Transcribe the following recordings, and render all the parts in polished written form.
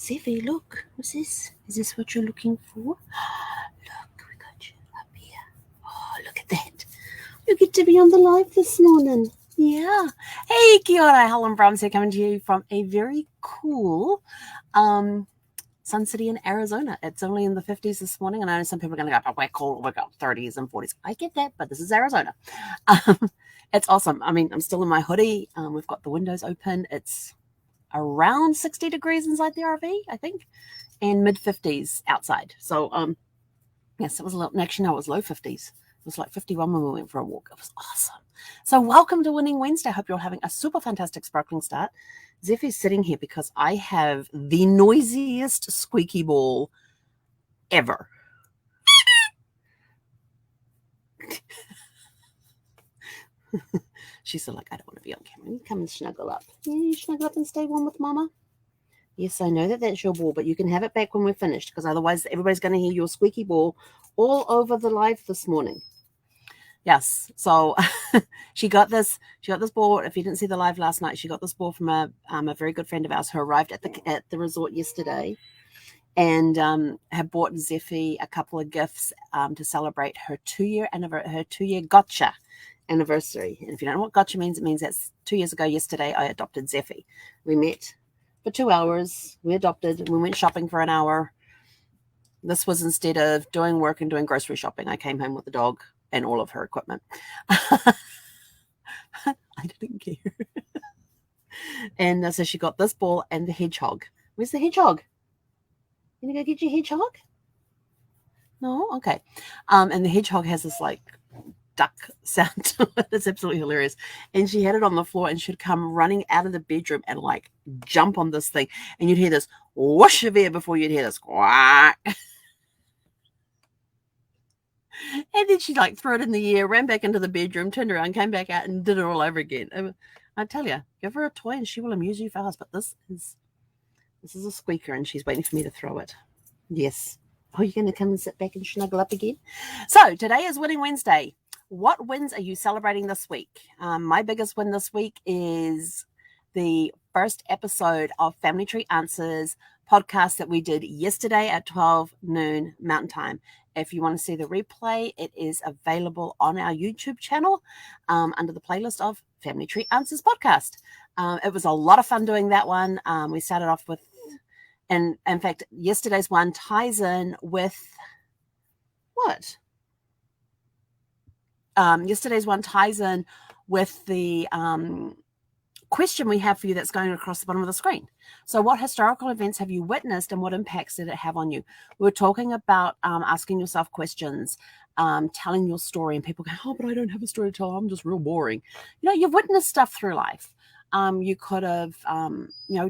Zeffy, look. What's this? Is this what you're looking for? Look, we got you up here. Oh, look at that. You get to be on the live this morning. Yeah. Hey, kia ora, Helen Brahms here, coming to you from a very cool Sun City in Arizona. It's only in the 50s this morning, and I know some people are going to go, but we're cool, we've got 30s and 40s. I get that, but this is Arizona. It's awesome. I mean, I'm still in my hoodie. We've got the windows open. It's around 60 degrees inside the RV, I think, and mid-50s outside. So, yes, it was a little, actually, no, it was low 50s. It was like 51 when we went for a walk. It was awesome. So welcome to Winning Wednesday. I hope you're having a super fantastic sparkling start. Zeffy's sitting here because I have the noisiest squeaky ball ever. She's still like, I don't want to be on camera. You come and snuggle up. Yeah, you snuggle up and stay warm with Mama. Yes, I know that that's your ball, but you can have it back when we're finished, because otherwise everybody's going to hear your squeaky ball all over the live this morning. Yes, so she got this ball. If you didn't see the live last night, she got this ball from a very good friend of ours who arrived at the resort yesterday, and had bought Zeffy a couple of gifts to celebrate her 2-year gotcha anniversary. And if you don't know what gotcha means, it means that's 2 years ago yesterday I adopted Zeffy. We met for 2 hours, we adopted, we went shopping for an hour. This was instead of doing work and doing grocery shopping. I came home with the dog and all of her equipment. I didn't care. And so she got this ball and the hedgehog. Where's the hedgehog? You gonna go get your hedgehog? No? Okay. And the hedgehog has this like duck sound to it. It's absolutely hilarious. And she had it on the floor, and she'd come running out of the bedroom and like jump on this thing. And you'd hear this whoosh of air before you'd hear this quack. And then she'd like throw it in the air, ran back into the bedroom, turned around, came back out, and did it all over again. I tell you, give her a toy and she will amuse you fast. But this is a squeaker, and she's waiting for me to throw it. Yes. Oh, you're going to come and sit back and snuggle up again? So today is Winning Wednesday. What wins are you celebrating this week? My biggest win this week is the first episode of Family Tree Answers podcast that we did yesterday at 12 noon Mountain Time. If you want to see the replay, it is available on our YouTube channel under the playlist of Family Tree Answers podcast. It was a lot of fun doing that one. We started off with, and in fact, yesterday's one ties in with what? Yesterday's one ties in with the question we have for you that's going across the bottom of the screen. So what historical events have you witnessed, and what impacts did it have on you? We're talking about asking yourself questions, telling your story, and people go, oh, but I don't have a story to tell. I'm just real boring. You know, you've witnessed stuff through life. You could have,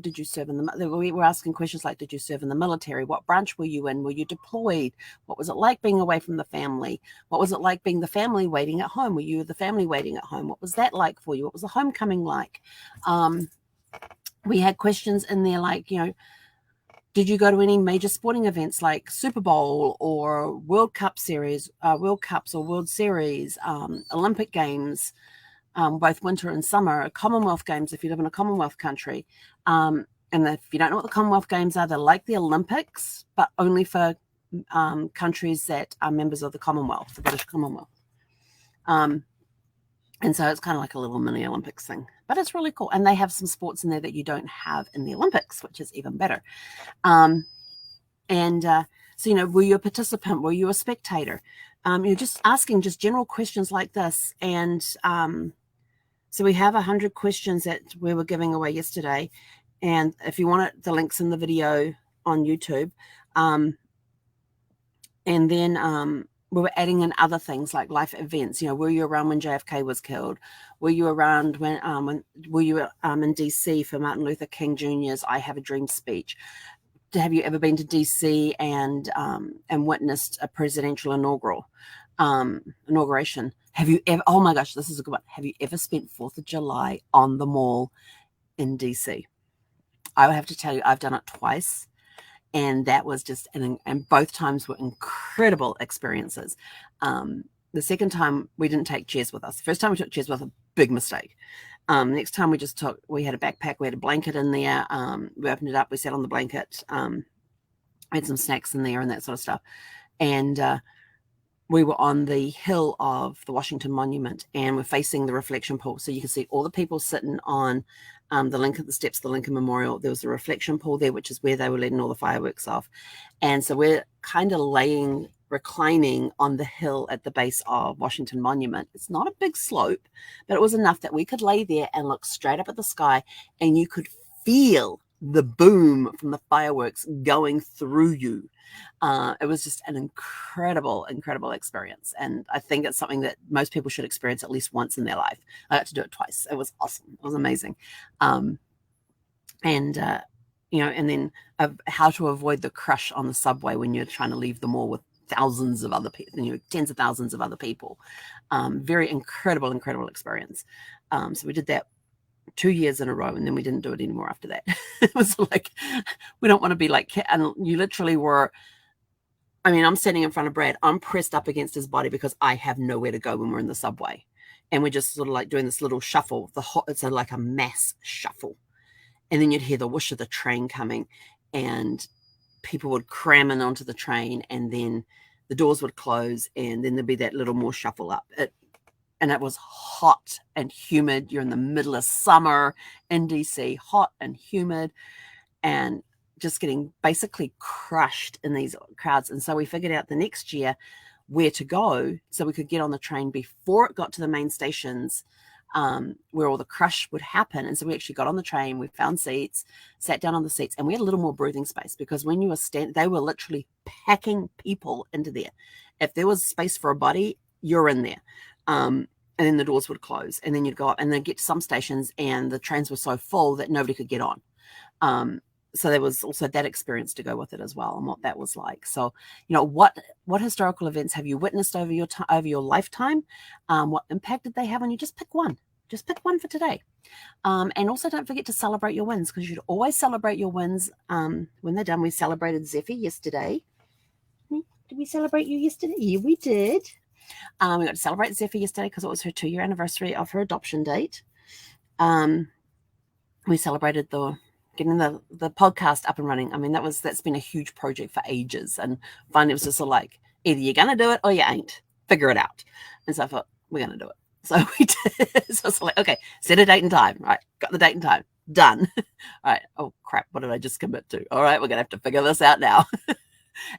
did you serve in the, we were asking questions like, did you serve in the military? What branch were you in? Were you deployed? What was it like being away from the family? What was it like being the family waiting at home? Were you the family waiting at home? What was that like for you? What was the homecoming like? We had questions in there like, did you go to any major sporting events like Super Bowl or World Cup series, World Cups or World Series, Olympic Games, both winter and summer, Commonwealth Games if you live in a Commonwealth country. And if you don't know what the Commonwealth Games are, they're like the Olympics, but only for countries that are members of the Commonwealth, the British Commonwealth. And so it's kind of like a little mini Olympics thing, but it's really cool. And they have some sports in there that you don't have in the Olympics, which is even better. So, were you a participant? Were you a spectator? You're just asking just general questions like this. And so we have 100 questions that we were giving away yesterday. And if you want it, the link's in the video on YouTube. And then we were adding in other things like life events. Were you around when JFK was killed? Were you around when were you in DC for Martin Luther King Jr.'s I Have a Dream speech? Have you ever been to DC and witnessed a presidential inauguration? Have you ever, oh my gosh, this is a good one. Have you ever spent 4th of July on the mall in DC? I would have to tell you, I've done it twice. And that was just, and both times were incredible experiences. The second time we didn't take chairs with us. The first time we took chairs with a big mistake. Next time we had a backpack, we had a blanket in there. We opened it up, we sat on the blanket, had some snacks in there and that sort of stuff. And we were on the hill of the Washington Monument, and we're facing the reflection pool. So you can see all the people sitting on the steps of the Lincoln Memorial. There was a reflection pool there, which is where they were letting all the fireworks off. And so we're kind of reclining on the hill at the base of Washington Monument. It's not a big slope, but it was enough that we could lay there and look straight up at the sky, and you could feel the boom from the fireworks going through you. It was just an incredible experience. And I think it's something that most people should experience at least once in their life. I got to do it twice. It was awesome. It was amazing. And then how to avoid the crush on the subway when you're trying to leave the mall with thousands of other people, tens of thousands of other people. Very incredible experience. So we did that 2 years in a row, and then we didn't do it anymore after that. It was like, we don't want to be like, and you literally were, I'm standing in front of Brad, I'm pressed up against his body because I have nowhere to go when we're in the subway, and we're just sort of like doing this little shuffle. It's like a mass shuffle, and then you'd hear the whoosh of the train coming, and people would cram in onto the train, and then the doors would close, and then there'd be that little more shuffle up. And it was hot and humid. You're in the middle of summer in DC, hot and humid, and just getting basically crushed in these crowds. And so we figured out the next year where to go so we could get on the train before it got to the main stations, where all the crush would happen. And so we actually got on the train, we found seats, sat down on the seats, and we had a little more breathing space, because when you were they were literally packing people into there. If there was space for a body, you're in there. And then the doors would close, and then you'd go up, and then get to some stations, and the trains were so full that nobody could get on. So there was also that experience to go with it as well, and what that was like. So, what historical events have you witnessed over your lifetime? What impact did they have on you? Just pick one. Just pick one for today. And also don't forget to celebrate your wins, because you should always celebrate your wins when they're done. We celebrated Zephyr yesterday. Did we celebrate you yesterday? Yeah, we did. We got to celebrate Zephyr yesterday because it was her 2-year anniversary of her adoption date. We celebrated getting the podcast up and running. That's been a huge project for ages, and finally it was just sort of like, either you're going to do it or you ain't. Figure it out. And so I thought, we're going to do it. So we did. So it's like, okay, set a date and time. Right, got the date and time. Done. All right. Oh, crap. What did I just commit to? All right, we're going to have to figure this out now.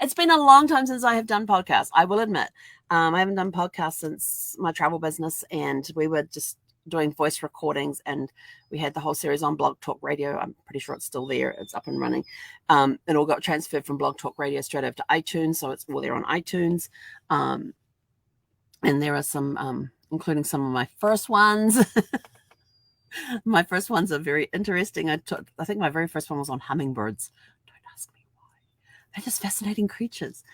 It's been a long time since I have done podcasts, I will admit. I haven't done podcasts since my travel business, and we were just doing voice recordings, and we had the whole series on Blog Talk Radio. I'm pretty sure it's still there. It's up and running. It all got transferred from Blog Talk Radio straight over to iTunes, so it's all there on iTunes. And there are some, including some of my first ones. My first ones are very interesting. I think my very first one was on hummingbirds. Don't ask me why. They're just fascinating creatures.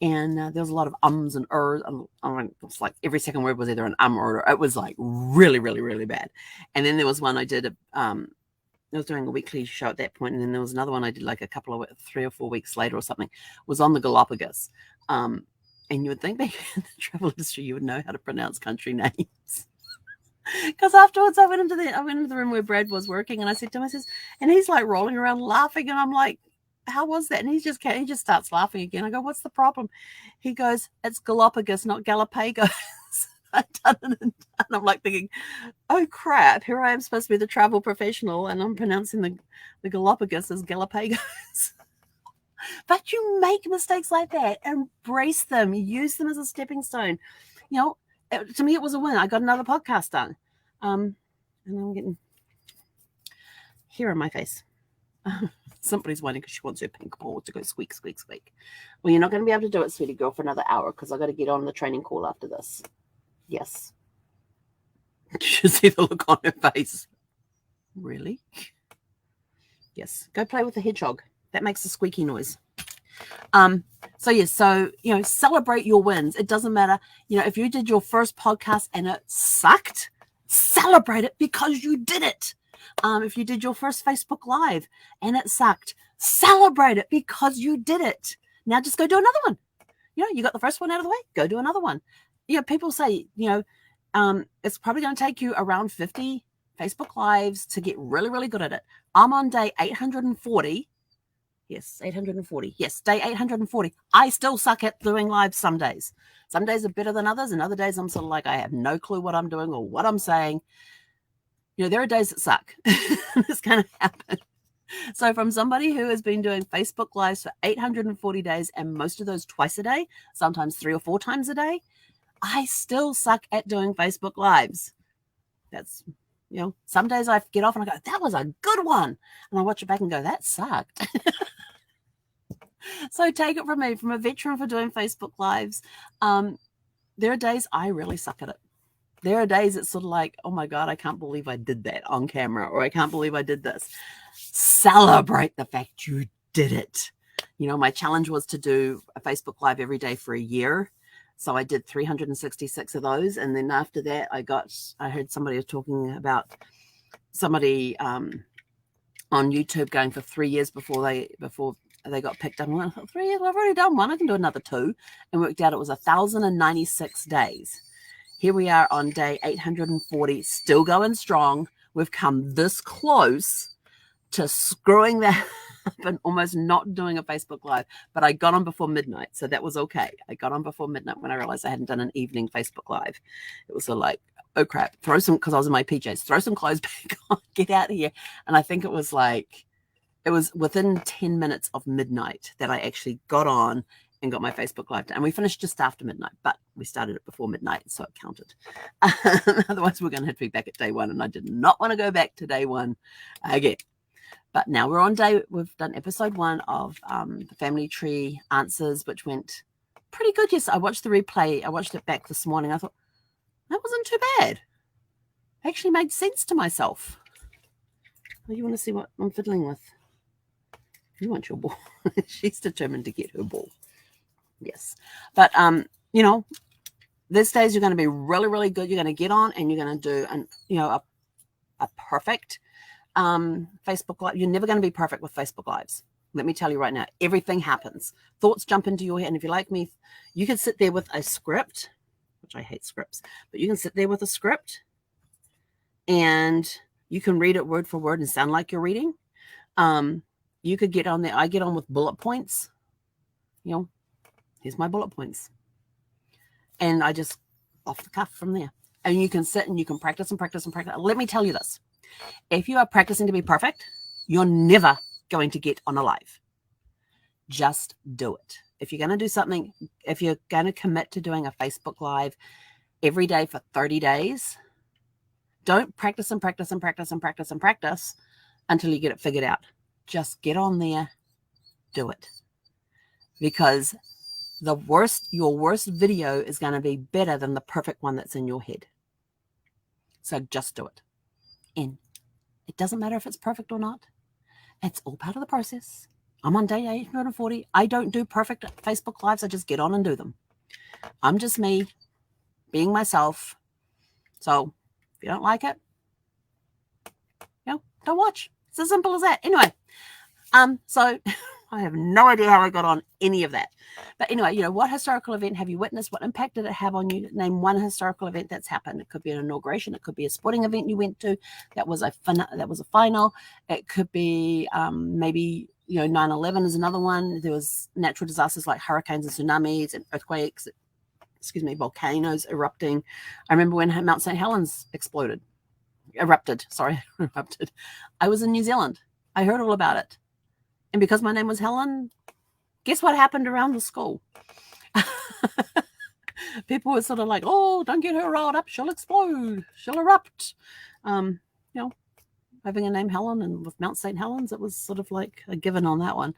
And there was a lot of ums and ers. It was like every second word was either an or it was like really, really, really bad. And then there was one I did. I was doing a weekly show at that point, and then there was another one I did like 3 or 4 weeks later or something. Was on the Galapagos. And you would think maybe in the travel industry you would know how to pronounce country names. Because afterwards I went into the room where Brad was working, and I said to him, and he's like rolling around laughing, and I'm like, how was that? And he just starts laughing again. I go, what's the problem? He goes, it's Galapagos, not Galapagos. And I'm like thinking, oh crap, here I am supposed to be the travel professional, and I'm pronouncing the Galapagos as Galapagos. But you make mistakes like that, embrace them, use them as a stepping stone. To me it was a win. I got another podcast done. And I'm getting hair on my face. Somebody's waiting because she wants her pink ball to go squeak, squeak, squeak. Well, you're not going to be able to do it, sweetie girl, for another hour, because I've got to get on the training call after this. Yes. You should see the look on her face. Really? Yes. Go play with the hedgehog. That makes a squeaky noise. So celebrate your wins. It doesn't matter. If you did your first podcast and it sucked, celebrate it because you did it. If you did your first Facebook Live and it sucked, celebrate it because you did it. Now just go do another one. You got the first one out of the way, go do another one. People say, it's probably going to take you around 50 Facebook Lives to get really, really good at it. I'm on day 840. Yes, 840. Yes, day 840. I still suck at doing live some days. Some days are better than others, and other days I'm sort of like, I have no clue what I'm doing or what I'm saying. You know, there are days that suck. It's going to happen. So from somebody who has been doing Facebook Lives for 840 days, and most of those twice a day, sometimes 3 or 4 times a day, I still suck at doing Facebook Lives. That's, you know, some days I get off and I go, that was a good one. And I watch it back and go, that sucked. So take it from me, from a veteran for doing Facebook Lives. There are days I really suck at it. There are days it's sort of like, oh my God, I can't believe I did that on camera, or I can't believe I did this. Celebrate the fact you did it. You know, my challenge was to do a Facebook Live every day for a year. So I did 366 of those. And then after that, I heard somebody was talking about somebody on YouTube going for 3 years before they got picked up. And I thought, 3 years, well, I've already done one. I can do another 2. And worked out it was 1,096 days. Here we are on day 840, still going strong. We've come this close to screwing that up and almost not doing a Facebook Live. But I got on before midnight, so that was okay. I got on before midnight when I realized I hadn't done an evening Facebook Live. It was sort of like, oh crap, because I was in my PJs, throw some clothes back on, get out of here. And I think it was within 10 minutes of midnight that I actually got on and got my Facebook Live done. And we finished just after midnight, but we started it before midnight, so it counted. Otherwise, we're going to have to be back at day 1, and I did not want to go back to day 1 again. But now we've done episode 1 of the Family Tree Answers, which went pretty good. Yes, I watched the replay. I watched it back this morning. I thought, that wasn't too bad. It actually made sense to myself. Oh, you want to see what I'm fiddling with? You want your ball. She's determined to get her ball. Yes. But, you know, these days you're going to be really, really good. You're going to get on and you're going to do, a perfect Facebook Live. You're never going to be perfect with Facebook Lives. Let me tell you right now, everything happens. Thoughts jump into your head. And if you're like me, you can sit there with a script, which I hate scripts, but you can sit there with a script and you can read it word for word and sound like you're reading. You could get on there. I get on with bullet points. You know, here's my bullet points. And I just off the cuff from there. And you can sit and you can practice and practice and practice. Let me tell you this. If you are practicing to be perfect, you're never going to get on a live. Just do it. If you're going to do something, if you're going to commit to doing a Facebook Live every day for 30 days, don't practice and practice and practice and practice and practice until you get it figured out. Just get on there, do it. Because your worst video is going to be better than the perfect one that's in your head. So just do it. And it doesn't matter if it's perfect or not. It's all part of the process. I'm on day 840. I don't do perfect Facebook Lives. I just get on and do them. I'm just me, being myself. So if you don't like it, don't watch. It's as simple as that. Anyway, so I have no idea how I got on any of that. But anyway, what historical event have you witnessed? What impact did it have on you? Name one historical event that's happened. It could be an inauguration. It could be a sporting event you went to. That was a final. It could be maybe 9/11 is another one. There was natural disasters like hurricanes and tsunamis and earthquakes. Volcanoes erupting. I remember when Mount St. Helens erupted. I was in New Zealand. I heard all about it. And because my name was Helen, guess what happened around the school? People were sort of like, oh, don't get her riled up. She'll explode. She'll erupt. Having a name Helen and with Mount St. Helens, it was sort of like a given on that one.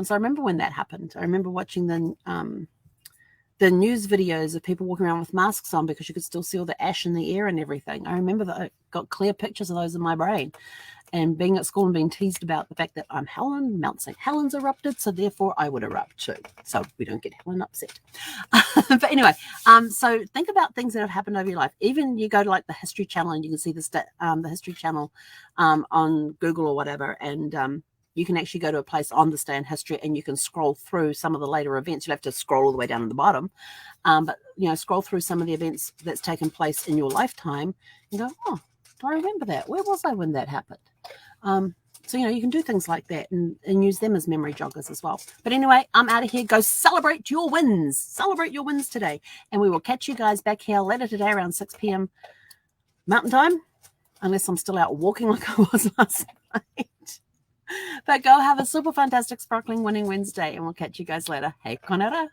So I remember when that happened. I remember watching the news videos of people walking around with masks on because you could still see all the ash in the air and everything. I remember that I got clear pictures of those in my brain. And being at school and being teased about the fact that I'm Helen, Mount St. Helens erupted, so therefore I would erupt too. So we don't get Helen upset. But anyway, so think about things that have happened over your life. Even you go to like the History Channel and you can see the History Channel on Google or whatever, and you can actually go to a place on this day in history and you can scroll through some of the later events. You'll have to scroll all the way down to the bottom. But scroll through some of the events that's taken place in your lifetime and go, oh, Do I remember that? Where was I when that happened? So, you can do things like that and use them as memory joggers as well. But anyway, I'm out of here. Go celebrate your wins. Celebrate your wins today. And we will catch you guys back here later today around 6 p.m. Mountain Time, unless I'm still out walking like I was last night. But go have a super fantastic, sparkling, winning Wednesday, and we'll catch you guys later. Hey, konara.